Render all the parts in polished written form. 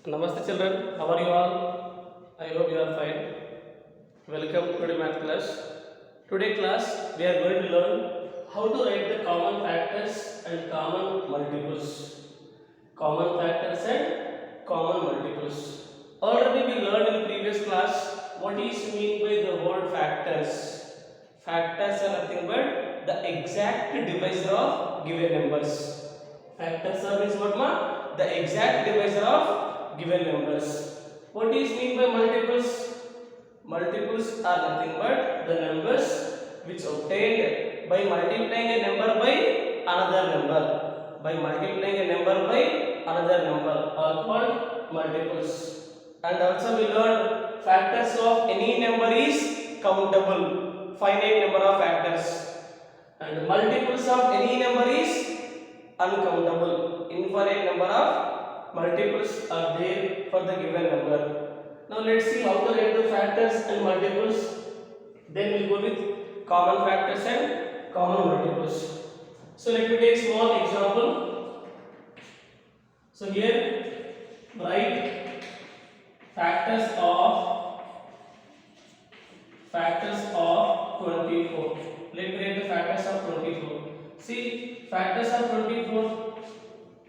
Namaste children, how are you all? I hope you are fine. Welcome to the math class. Today class we are going to learn how to write the common factors and common multiples. Common factors and common multiples. Already we learned in previous class what is mean by the word factors. Factors are nothing but the exact divisor of given numbers. Factors are means what ma? The exact divisor of given numbers. What is mean by multiples? Multiples are nothing but the numbers which obtained by multiplying a number by another number. By multiplying a number by another number are called multiples. And also we learned factors of any number is countable, finite number of factors. And multiples of any number is uncountable, infinite number of multiples are there for the given number. Now let's see how to write the factors and multiples. Then we'll go with common factors and common multiples. So let me take small example. So here write factors of 24. Let me write the factors of 24. See, factors of 24.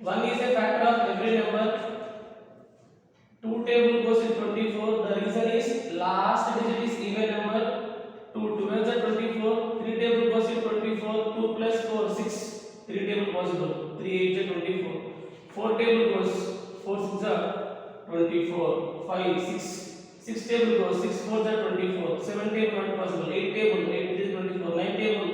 1 is a factor of every number. 2 table goes in 24. The reason is last digit is even number. 2 12s are 24. 3 table goes in 24. 2 plus 4 6. 3 table possible. 3 8 is 24. 4 table goes 4 6 are 24. 5 6. 6 table goes 6 4 are 24. 7 table not possible. 8 table 8 is 24. 9 table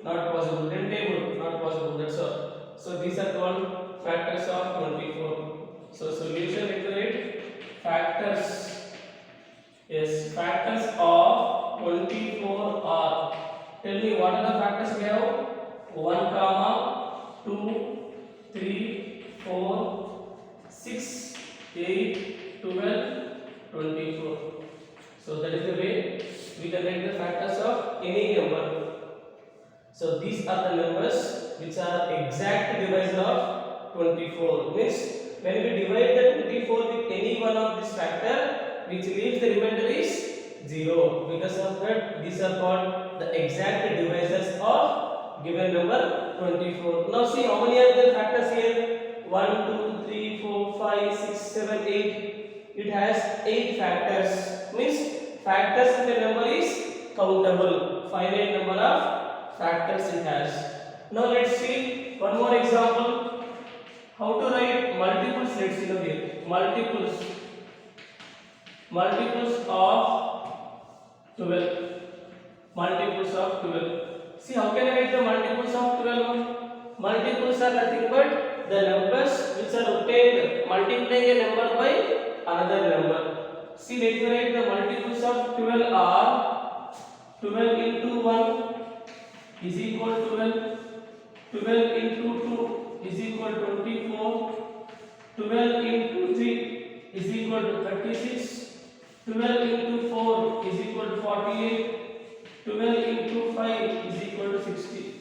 not possible. 10 table not possible. That's all. So these are called factors of 24. So solution iterate factors. Yes, factors of 24 are. Tell me what are the factors we have? 1 comma 2 3 4 6 8 12 24. So that is the way we can write the factors of any number. So these are the numbers which are exact divisor of 24. Means when we divide the 24 with any one of this factor, which leaves the remainder is 0. Because of that, these are called the exact divisors of given number 24. Now see how many are the factors here? 1, 2, 3, 4, 5, 6, 7, 8. It has 8 factors. Means factors in the number is countable. Finite number of factors it has. Now let's see one more example. How to write multiples? Let's see now here. Multiples of 12. Multiples of 12. See how can I write the multiples of 12? Multiples are nothing but the numbers which are obtained multiplying a number by another number. See, let me write the multiples of 12 are 12 into 1 is equal to 12. 12 into 2 is equal to 24. 12 into 3 is equal to 36. 12 into 4 is equal to 48. 12 into 5 is equal to 60.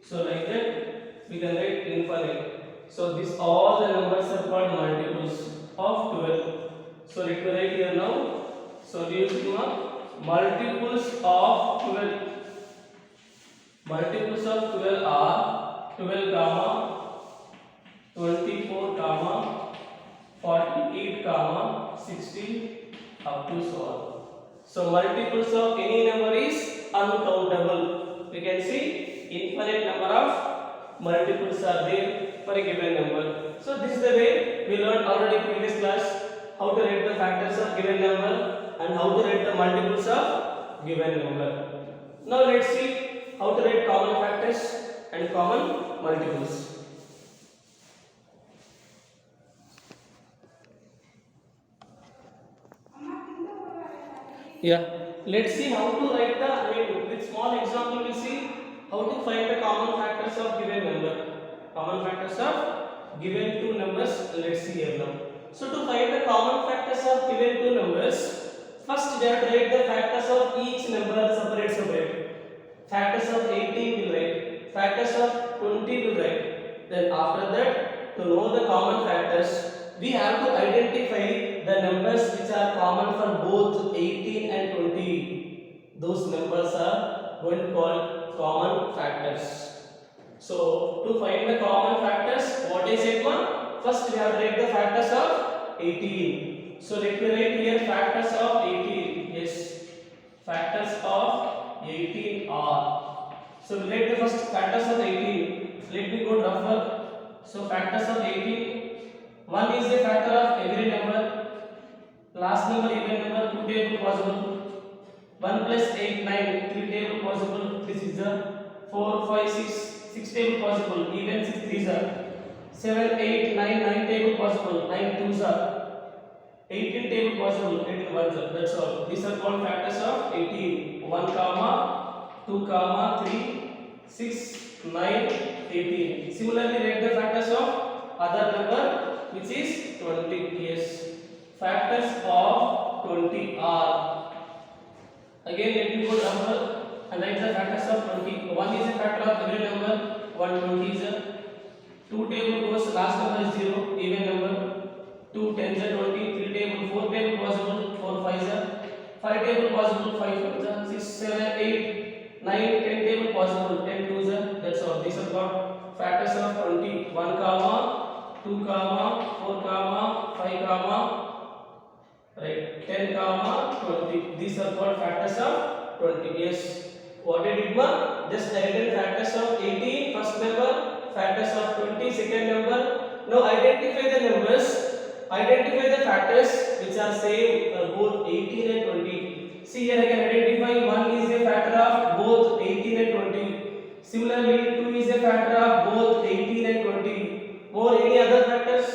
So like that we can write infinite. So these all the numbers are called multiples of 12. So let me write here now. Solution of multiples of 12. Multiples of 12 are 12 comma 24 comma 48 comma 60 up to so on. So multiples of any number is uncountable. We can see infinite number of multiples are there for a given number. So this is the way we learned already in previous class how to write the factors of given number and how to write the multiples of given number. Now let's see how to write common factors and common multiples. Yeah, let's see how to write the, with small example we'll see how to find the common factors of given number. Common factors of given two numbers, let's see here now. So to find the common factors of given two numbers, first we have to write the factors of each number separate. Factors of 18 will write, factors of 20 will write. Then after that, to know the common factors, we have to identify the numbers which are common for both 18 and 20. Those numbers are going to call common factors. So to find the common factors, what is it one? First we have to write the factors of 18. So let me write here factors of 18. Yes, factors of 18 are. So we write the first factors of 18. Let me go rougher. So factors of 18. 1 is a factor of every number. Last number even number 2 table possible. 1 plus 8 9 3 table possible. This is the 4 5 6 table possible. Even 6 3s are 7 8 9 9 table possible. 9 2s are 18 table possible. 18 1s are. That's all. These are called factors of 18. 1 comma 2 comma 3 6 9 18. Similarly write the factors of other number which is 20. Yes, factors of 20 are. Again let me go number and write the factors of 20. 1 is a factor of every number. 120 is a 2 table goes last number is 0 even number. 2 tens are 20. 3 table 4 table possible. 4 5s are 5 table possible. 5 5s are 6 7 8 9 10 table possible. 10 2s are. That's all. These are called factors of 20. 1 comma 2 comma 4 comma 5 comma right 10 comma 20. These are called factors of 20. Yes, what I did one, just written factors of 18 first number, factors of 20 second number. Now identify the numbers, identify the factors which are same for both 18 and 20. See here I can identify 1 is a factor of both 18 and 20. Similarly 2 is a factor of both 18 and 20. More any other factors?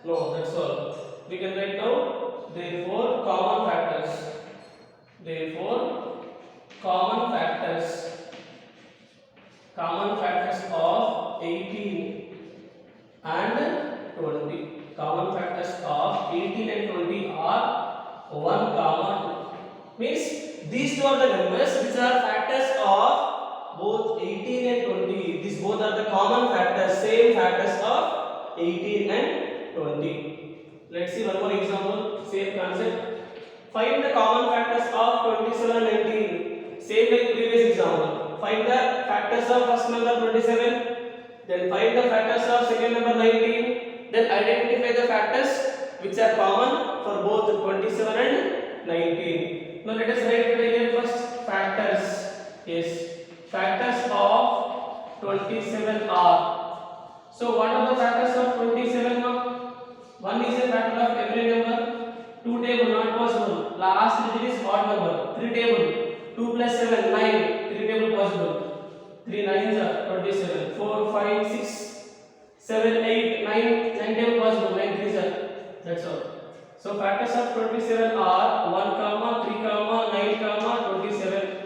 No, that's all. We can write now. Therefore, common factors. Therefore, common factors. Common factors of 18 and 20. Common factors of 18 and 20 are 1 comma 2. Means these two are the numbers which are factors of both 18 and 20. These both are the common factors, same factors of 18 and 20. Let's see one more example, same concept. Find the common factors of 27 and 19. Same like previous example. Find the factors of first number 27. Then find the factors of second number 19. Then identify the factors which are common for both 27 and 19. Now let us write here first factors. Yes, factors of 27 are. So what are the factors of 27 now? 1 is a factor of every number. 2 table not possible. Last digit is odd number. 3 table 2 plus 7 9. 3 table possible. 3 9s are 27. 4 5 6 7 8 9 9 table possible. 9 3s are. That's all. So factors of 27 are 1 comma 3 comma 9 comma 27.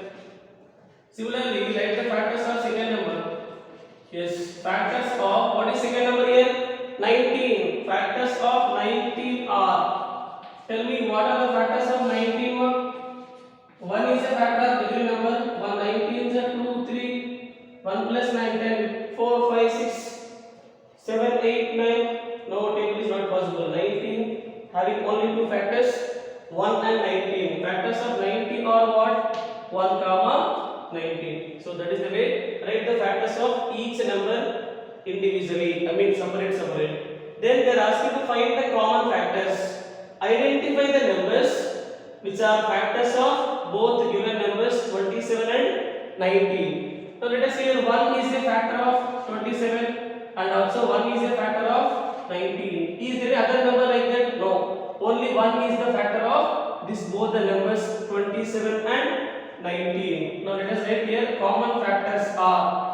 Similarly write the factors of second number. Yes, factors of what is second number here? 19. Factors of 19 are. Tell me what are the factors of 19? 1 is a factor of every number. 1 19 is a 2 3. 1 plus 9 10. 4 5 6 7 8 9. No table is not possible. 19 having only two factors, 1 and 19. Factors of 19 are what? 1 comma 19. So that is the way. Write the factors of each number individually, I mean separate. Then they are asking to find the common factors. Identify the numbers which are factors of both given numbers 27 and 19. So let us say 1 is a factor of 27 and also 1 is a factor of 19. Is there other number like that? No. Only 1 is the factor of this both the numbers 27 and 19. Now let us write here common factors are.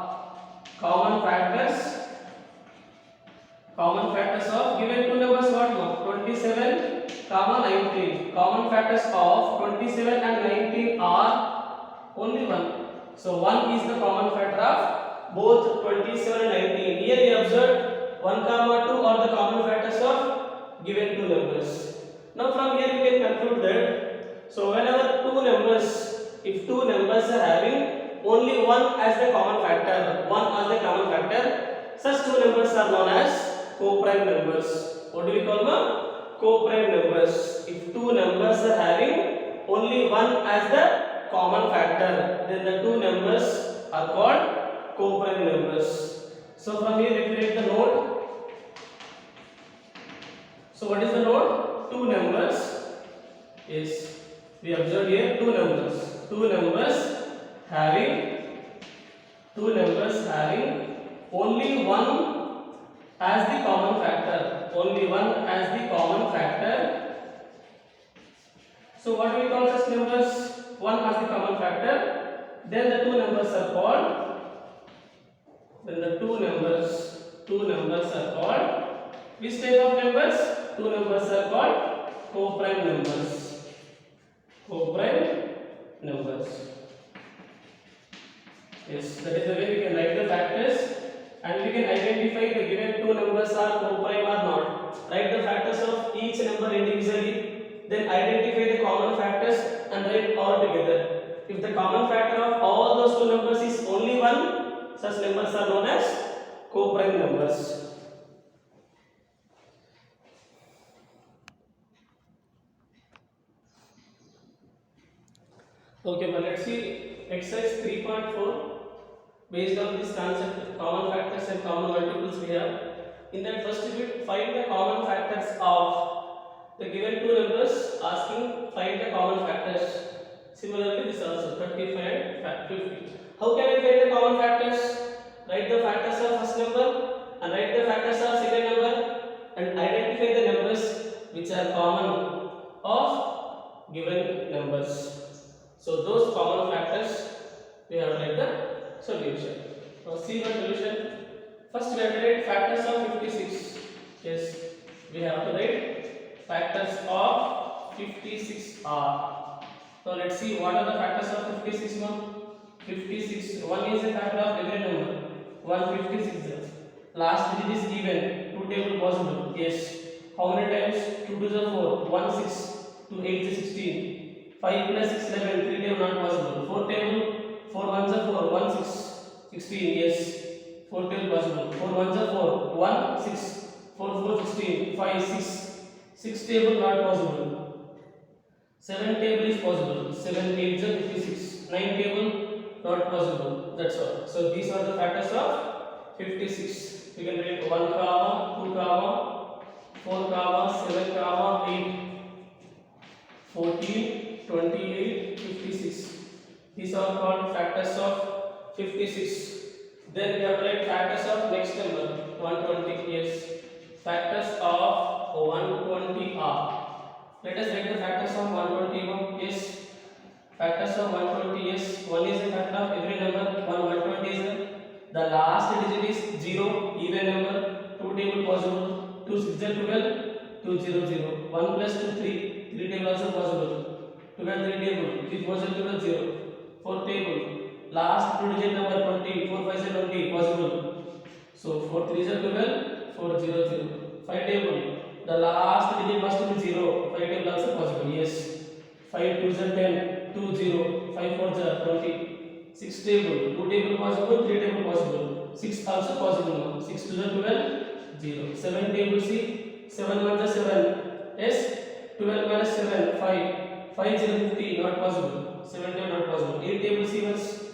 Common factors of given two numbers what no? 27 comma 19. Common factors of 27 and 19 are only 1. So 1 is the common factor of both 27 and 19. Here we observed 1 comma 2 are the common factors of given two numbers. Now from here we can conclude that so whenever two numbers, if two numbers are having only one as the common factor, such two numbers are known as co-prime numbers. What do we call them? Co-prime numbers. If two numbers are having only one as the common factor, then the two numbers are called co-prime numbers. So from here, if you take the node, so what is the node? Two numbers. Yes, we observed here two numbers. Two numbers having only one as the common factor. Only one as the common factor. So what do we call such numbers? One as the common factor. Then the two numbers are called. Then the two numbers are called. Which type of numbers? Two numbers are called co-prime numbers. Co-prime numbers. Yes, that is the way we can write the factors, and we can identify the given two numbers are co-prime or not. Write the factors of each number individually, then identify the common factors and write all together. If the common factor of all those two numbers is only one, such numbers are known as co-prime numbers. Okay, but let's see exercise 3.4. Based on this concept, common factors and common multiples we have. In that first bit, find the common factors of the given two numbers. Asking find the common factors. Similarly, this also 35 and 50. How can I find the common factors? Write the factors of first number and write the factors of second number and identify the numbers which are common of given numbers. So those common factors we have to write the solution. Now see one solution. First we have to write factors of 56. Yes, we have to write factors of 56 are. So let's see what are the factors of 56 one. 56. One is a factor of every number. 156. Last digit is given. Two table possible. Yes. How many times? 2 to the 4. 1 6. 2 8 is 16. 5 plus 6 11. 3 table not possible. 4 table. 4 ones are 4. 1 6. 16. Yes. 4 table possible. 4 ones are 4. 1 6. 4 4 16. 5 6. 6 table not possible. 7 table is possible. 7 8 is 56. 9 table not possible. That's all. So these are the factors of 56. We can write 1 comma 2 comma 4 comma 7 comma 8 14 28 56. These are called factors of 56. Then we have to write factors of next number 120. Yes, factors of 120 are. Let us write the factors of 121. Yes, factors of 120. Yes, 1 is a factor of every number. 120 is the last digit is 0, even number. 2 table possible. 2 6 is 12. 2 0 0. 1 plus 2 3. 3 table also possible. 12 3 table. 3 4 12 0. 4 table. Last two digit number 20. 4 5 20 possible. So 4 3 is 12. 4 0 0. 5 table. The last digit must be 0. 5 table also possible. Yes. 5 2 is 10. 2 0. 5 4 is 20. 6 table. 2 table possible. 3 table possible. 6 also possible. 6 2 is 12. 0. 7 table C. 7 1 is 7. Yes. 12 minus 7. 5. 5 0 50. Not possible. 7 table not possible. 8 table C was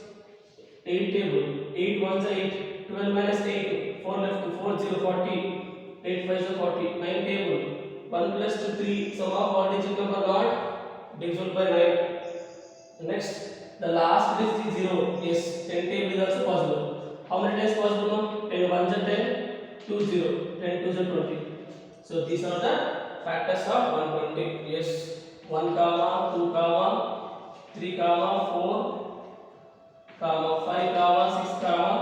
8 table. 8 1 is 8. 12 minus 8. 4 left. 4 0 40. 8 5 is 40. 9 table. 1 plus 2 3. Sum of all digit number not divisible by 9. Next, the last digit is 0. Yes, 10 table is also possible. How many times possible now? 10 1 is 10. 2 0. 10 2 is 20. So these are the factors of 120. Yes, 1 comma 2 comma 3 comma 4 comma 5 comma 6 comma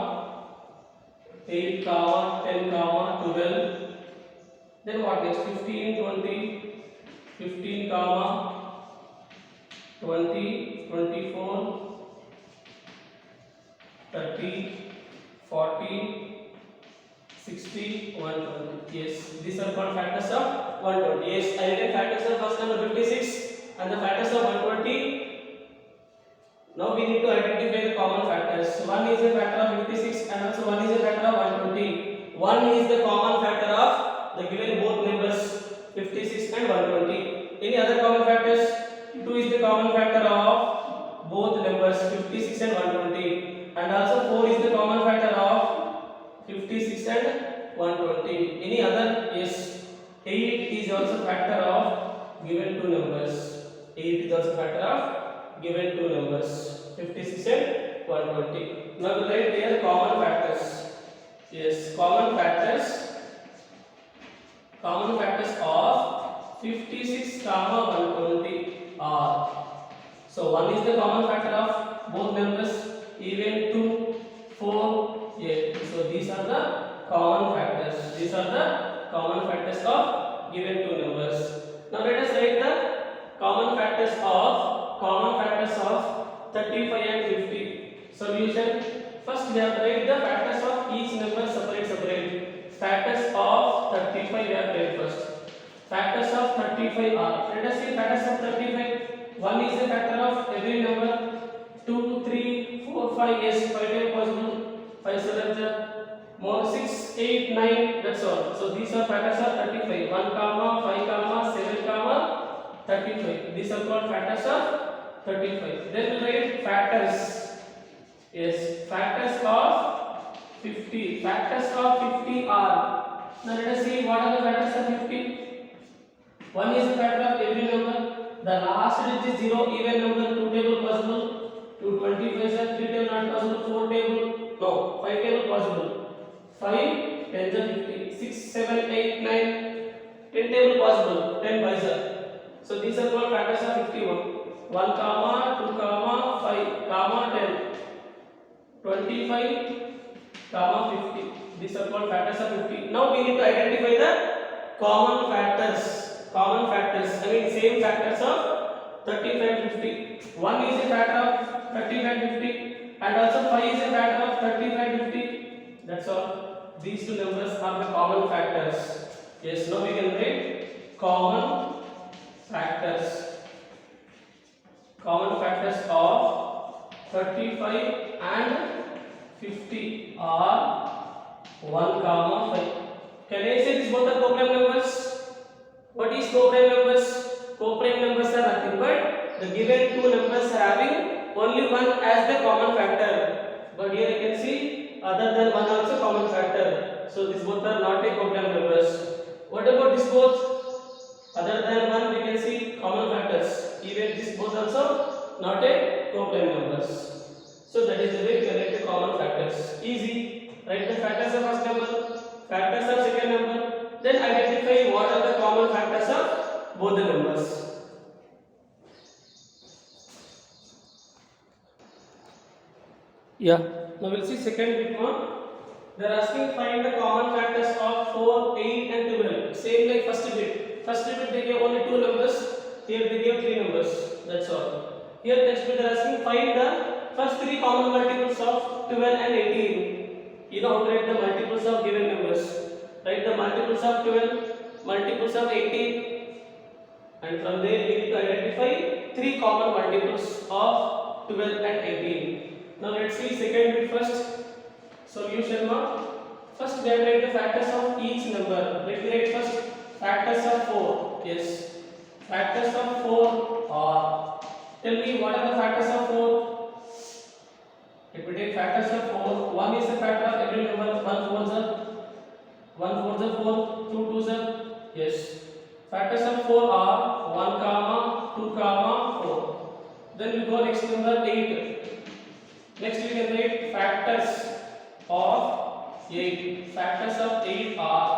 8 comma 10 comma 12. Then what next? 15 20 15 comma 20 24 30 40 60 120. Yes, these are called factors of 120. Yes, I written factors of first number 56 and the factors of 120. Now we need to identify the common factors. One is a factor of 56 and also one is a factor of 120. One is the common factor of the given both numbers 56 and 120. Any other common factors? 2 is the common factor of both numbers 56 and 120, and also 4 is the common factor of 56 and 120. Any other? Yes. 8 is also factor of given two numbers. 8 is also factor of given two numbers 56 and 120. Now we write here common factors. Yes, common factors of 56 comma 120 are. So 1 is the common factor of both numbers, even 2, 4, 8. So these are the common factors. These are the common factors of given two numbers. Now let us write the common factors of 35 and 50. Solution. First we have to write the factors of each number separate. Factors of 35 we have to write first. Factors of 35 are. Let us see factors of 35. 1 is a factor of every number. 2, 3, 4, 5. Yes, 5 times possible. 5 7 more 6, 8, 9. That's all. So these are factors of 35. 1 comma 5 comma 7 comma 35. These are called factors of 35. Then we write factors. Yes, factors of 50. Factors of 50 are. Now let us see what are the factors of 50. 1 is a factor of every number. The last digit is 0. Even number 2 table possible. 225 is 3 table not possible. 4 table no. 5 table possible. 5 10 is 50. 6 7 8 9 10 table possible. 10 by so these are called factors of 51. 1 comma 2 comma 5 comma 10. 25 comma 50. These are called factors of 50. Now we need to identify the common factors. I mean same factors of 35 and 50. 1 is a factor of 35 and 50, and also 5 is a factor of 35 and 50. That's all. These two numbers are the common factors. Yes, now we can write common factors. Common factors of 35 and 50 are 1 comma 5. Can I say these both are co-prime numbers? What is co-prime numbers? Co-prime numbers are nothing but the given two numbers having only one as the common factor. But here you can see other than one also common factor. So these both are not a co-prime numbers. What about this both? Other than one we can see common factors. Even this both also not a co-prime numbers. So that is the way we can write the common factors. Easy. Write the factors of first number, factors of second number. Then identify what are the common factors of both the numbers. Yeah, now we'll see second bit one. They are asking find the common factors of 4, 8 and 12. Same like first bit. First bit they gave only two numbers. Here they gave three numbers. That's all. Here next bit they are asking find the first three common multiples of 12 and 18. You know how to write the multiples of given numbers. Write the multiples of 12, multiples of 18, and from there we need to identify three common multiples of 12 and 18. Now let's see second bit first. Solution one. First we have to write the factors of each number. Let me write first factors of 4. Yes, factors of 4 are. Tell me what are the factors of 4? Let me take factors of 4. 1 is a factor of every number. 1 4 is 4, 2 2 is yes. Factors of 4 are 1 comma 2 comma 4. Then we go next number 8. Next we can write factors of 8. Factors of 8 are.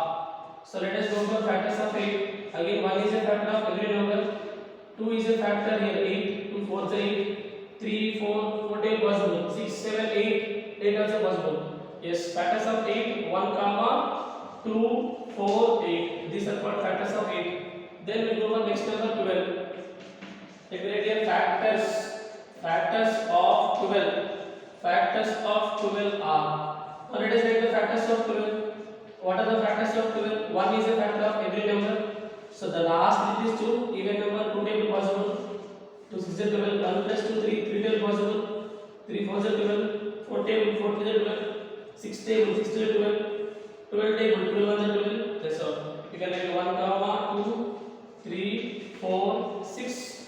So let us go for factors of 8. Again 1 is a factor of every number. 2 is a factor here 8. 2 4 is 8. 3 4 4 8 possible. 6 7 8 8 also possible. Yes, factors of 8 1 comma 2, 4, 8. These are called factors of 8. Then we go on next number 12. Take right here factors of 12. Factors of 12 are. Now let us write the factors of 12. What are the factors of 12? 1 is a factor of every number. So the last digit is 2. Even number 2 table possible. 2 6 is 12. 1 plus 2 3 table possible. 3 4 is 12. 4 table 4 is 12. 6 table 6 is 12. 12 table 12 1 is 12. That's all. You can write 1 comma 2 3, 4, 6,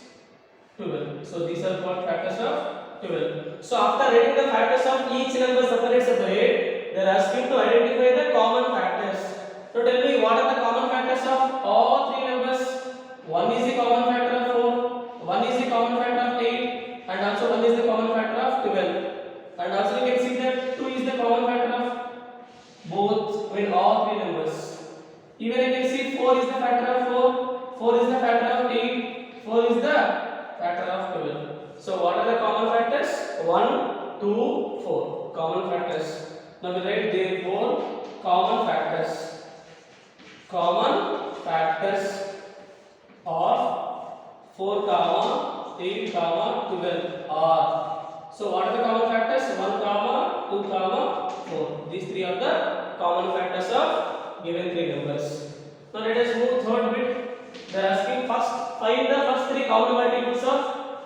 12. So these are called factors of 12. So after writing the factors of each number separate, they are asking to identify the common factors. So tell me, what are the common factors of all three numbers? One is the common factor of 4, one is the common factor of 8, and also one is the common factor of 12. And also you can see that 2 is the common factor of both, all three numbers. Even you can see 4 is the factor of 4, 4 is the factor of 8, 4 is the factor of 12. So what are the common factors? 1, 2, 4 common factors. Now we write therefore common factors. Common factors of 4, 8, 12 are. So what are the common factors? 1, 2, 4. These three are the common factors of given three numbers. Now let us move third bit. They are asking first find the first three common multiples of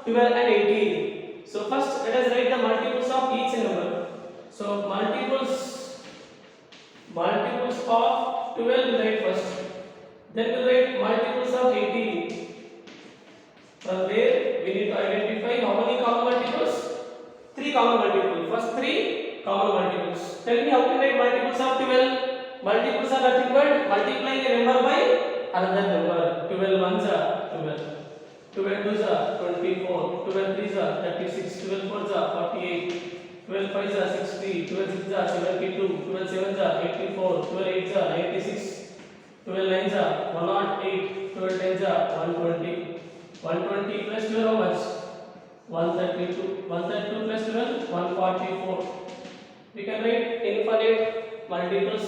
12 and 18. So first let us write the multiples of each number. So multiples of 12 we write first. Then we write multiples of 18. From there we need to identify how many common multiples? 3 common multiples. First 3 common multiples. Tell me how to write multiples of 12. Multiples are nothing but multiplying a number by another number. 12 ones are 12. 12 twos are 24. 12 threes are 36. 12 fours are 48. 12 fives are 60. 12 sixes are 72. 12 sevens are 84. 12 eights are 96. 12 nines are 108. 12 tens are 120. 120 plus 12 how much? 132. 132 plus 12 144. We can write infinite multiples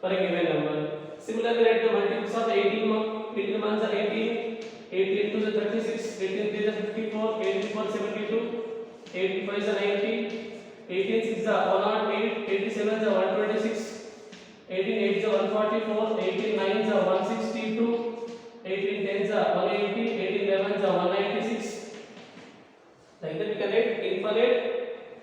for a given number. Similarly, write the multiples of 18. 18 ones are 18. 18 twos are 36. 18 threes are 54. 18 fours are 72. 18 fives are 90. 18 sixes are 108. 87 are 126. 18 eights are 144. 18 nines are 162. 18 tens are 180. 18 elevens are 196. Like that we can write infinite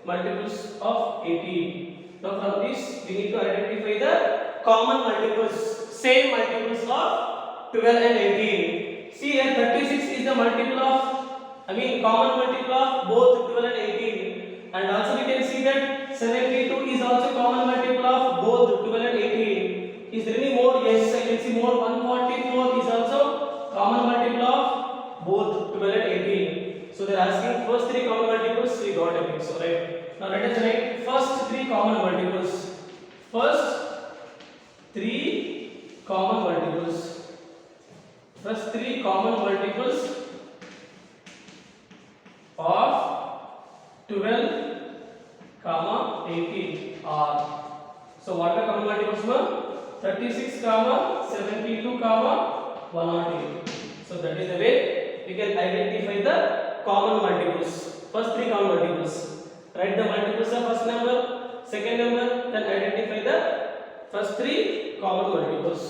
multiples of 18. Now from this we need to identify the common multiples, same multiples of 12 and 18. See here 36 is the multiple of, common multiple of both 12 and 18. And also we can see that 72 is also common multiple of both 12 and 18. Is there any more? Yes, I can see more. 144 is also common multiple of both 12 and 18. So they are asking first 3 common multiples, we got it. So right. Now let us write first 3 common multiples. First 3 common multiples. First 3 common multiples of 12, 18 are. So what are common multiples? 36, 72, 108. So that is the way we can identify the common multiples. First 3 common multiples. Write the multiples of first number, second number, then identify the first 3 common multiples.